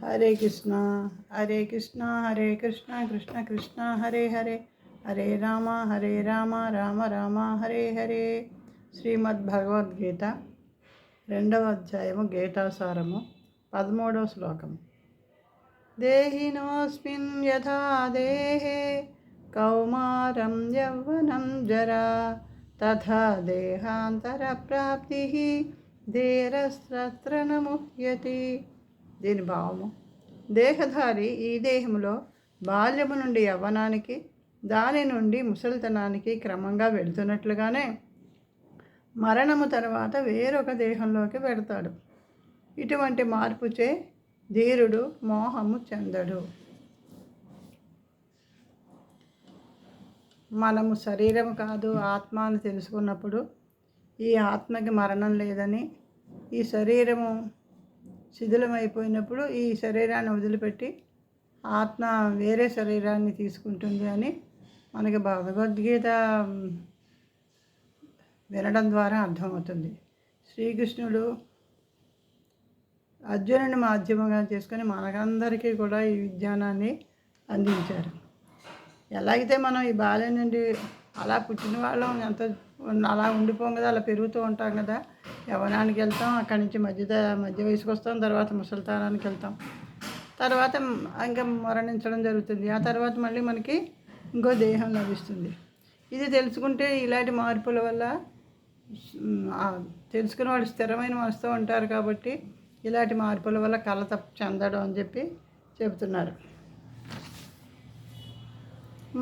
హరే కృష్ణ హరే కృష్ణ కృష్ణ కృష్ణ హరే హరే హరే రామ రామ రామ హరే హరే. శ్రీమద్భగవద్గీత 2వ అధ్యాయము గీతాసారము 13వ శ్లోకము. దేహినోస్మిన్ యథా దేహే కౌమారం యౌవనం జరా తథా దేహాంతర ప్రాప్తి ధీరస్త్రత్ర న ముహ్యతి. దీని భావము: దేహధారి ఈ దేహంలో బాల్యము నుండి యవ్వనానికి, దాని నుండి ముసలితనానికి క్రమంగా వెళుతున్నట్లుగానే మరణము తర్వాత వేరొక దేహంలోకి వెళతాడు. ఇటువంటి మార్పుచే ధీరుడు మోహము చెందడు. మనము శరీరం కాదు ఆత్మ అని తెలుసుకున్నప్పుడు ఈ ఆత్మకి మరణం లేదని, ఈ శరీరము శిథిలమైపోయినప్పుడు ఈ శరీరాన్ని వదిలిపెట్టి ఆత్మ వేరే శరీరాన్ని తీసుకుంటుంది అని మనకి భగవద్గీత వినడం ద్వారా అర్థమవుతుంది. శ్రీకృష్ణుడు అర్జునుని మాధ్యమంగా చేసుకొని మనకందరికీ కూడా ఈ విజ్ఞానాన్ని అందించారు. ఎలాగైతే మనం ఈ బాల్యం నుండి అలా పుట్టిన వాళ్ళం ఎంత అలా ఉండిపోం కదా, అలా పెరుగుతూ ఉంటాం కదా. యవ్వనానికి వెళ్తాం, అక్కడి నుంచి మధ్య వయసుకు వస్తాం, తర్వాత ముసలితనానికి వెళ్తాం, తర్వాత ఇంకా మరణించడం జరుగుతుంది. ఆ తర్వాత మళ్ళీ మనకి ఇంకో దేహం లభిస్తుంది. ఇది తెలుసుకుంటే ఇలాంటి మార్పుల వల్ల తెలుసుకునే వాళ్ళు స్థిరమైన మనసుతో ఉంటారు కాబట్టి ఇలాంటి మార్పుల వల్ల కలత చెందడం అని చెప్పి చెబుతున్నారు.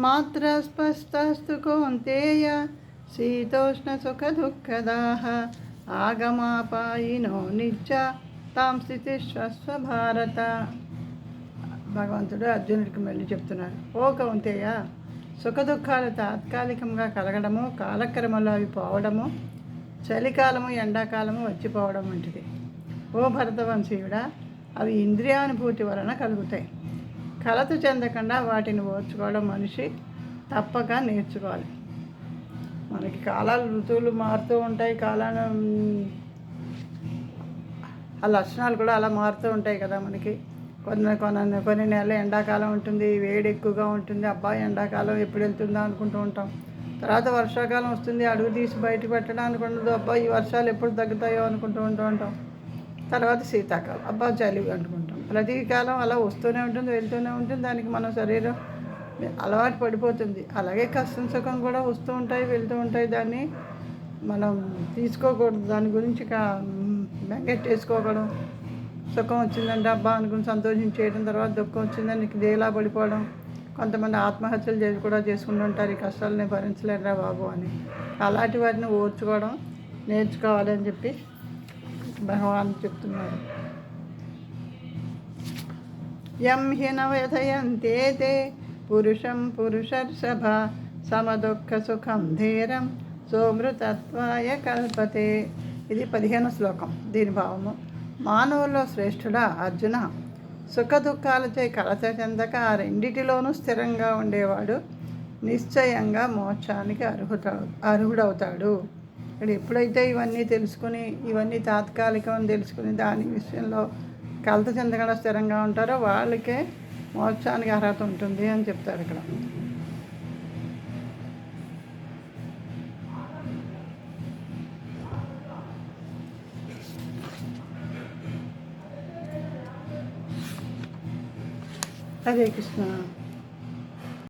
మాత్ర స్పష్టస్తు కౌంతేయ శీతోష్ణ సుఖ దుఃఖదాః ఆగమాపాయినో నిత్య తాం స్థితిశ్వస్వ భారత. భగవంతుడు అర్జునుడికి మళ్ళీ చెప్తున్నారు. ఓ కౌంతేయ, సుఖ దుఃఖాలు తాత్కాలికంగా కలగడము, కాలక్రమంలో అవి పోవడము, చలికాలము ఎండాకాలము వచ్చిపోవడం వంటిది. ఓ భరతవంశీయుడా, అవి ఇంద్రియానుభూతి వలన కలుగుతాయి. కలత చెందకుండా వాటిని ఓర్చుకోవడం మనిషి తప్పక నేర్చుకోవాలి. మనకి కాలాలు ఋతువులు మారుతూ ఉంటాయి, ఆ లక్షణాలు కూడా అలా మారుతూ ఉంటాయి కదా. మనకి కొన్ని నెలలు ఎండాకాలం ఉంటుంది, వేడి ఎక్కువగా ఉంటుంది. అబ్బాయి ఎండాకాలం ఎప్పుడు వెళ్తుందా అనుకుంటూ ఉంటాం. తర్వాత వర్షాకాలం వస్తుంది, అడుగు తీసి బయటకు పెట్టడానికి ఉండదు. అబ్బాయి ఈ వర్షాలు ఎప్పుడు తగ్గుతాయో అనుకుంటూ ఉంటాం. తర్వాత శీతాకాలం, అబ్బా చలి అనుకుంటాం. ప్రతి కాలం అలా వస్తూనే ఉంటుంది, వెళ్తూనే ఉంటుంది. దానికి మన శరీరం అలవాటు పడిపోతుంది. అలాగే కష్టం సుఖం కూడా వస్తూ ఉంటాయి, వెళ్తూ ఉంటాయి. దాన్ని మనం తీసుకోకూడదు. దాని గురించి బెంగెట్టేసుకోకూడదు. సుఖం వచ్చిందంటే అబ్బా అనుకుని సంతోషించేయడం, తర్వాత దుఃఖం వచ్చిందని నీకు దేలా పడిపోవడం. కొంతమంది ఆత్మహత్యలు కూడా చేసుకుంటూ ఉంటారు, ఈ కష్టాలని భరించలేరా బాబు అని. అలాంటి వాటిని ఓర్చుకోవడం నేర్చుకోవాలి అని చెప్పి భగవాన్ చెప్తున్నారు. యం హిన వ్యథయంతే తే పురుషం పురుషర్షభ సమదుఃఖ సుఖం ధీరం సోమృతత్వాయ కల్పతే. ఇది 15వ శ్లోకం. దీని భావము: మానవుల్లో శ్రేష్ఠుడా అర్జున, సుఖ దుఃఖాలచే కలత చెందక ఆ రెండిటిలోనూ స్థిరంగా ఉండేవాడు నిశ్చయంగా మోక్షానికి అర్హుడవుతాడు. ఇక్కడ ఎప్పుడైతే ఇవన్నీ తెలుసుకుని, ఇవన్నీ తాత్కాలికం అని తెలుసుకుని దాని విషయంలో కలత చెందకుండా స్థిరంగా ఉంటారో వాళ్ళకే మోక్షానికి అర్హత ఉంటుంది అని చెప్తారు ఇక్కడ. హరే కృష్ణ.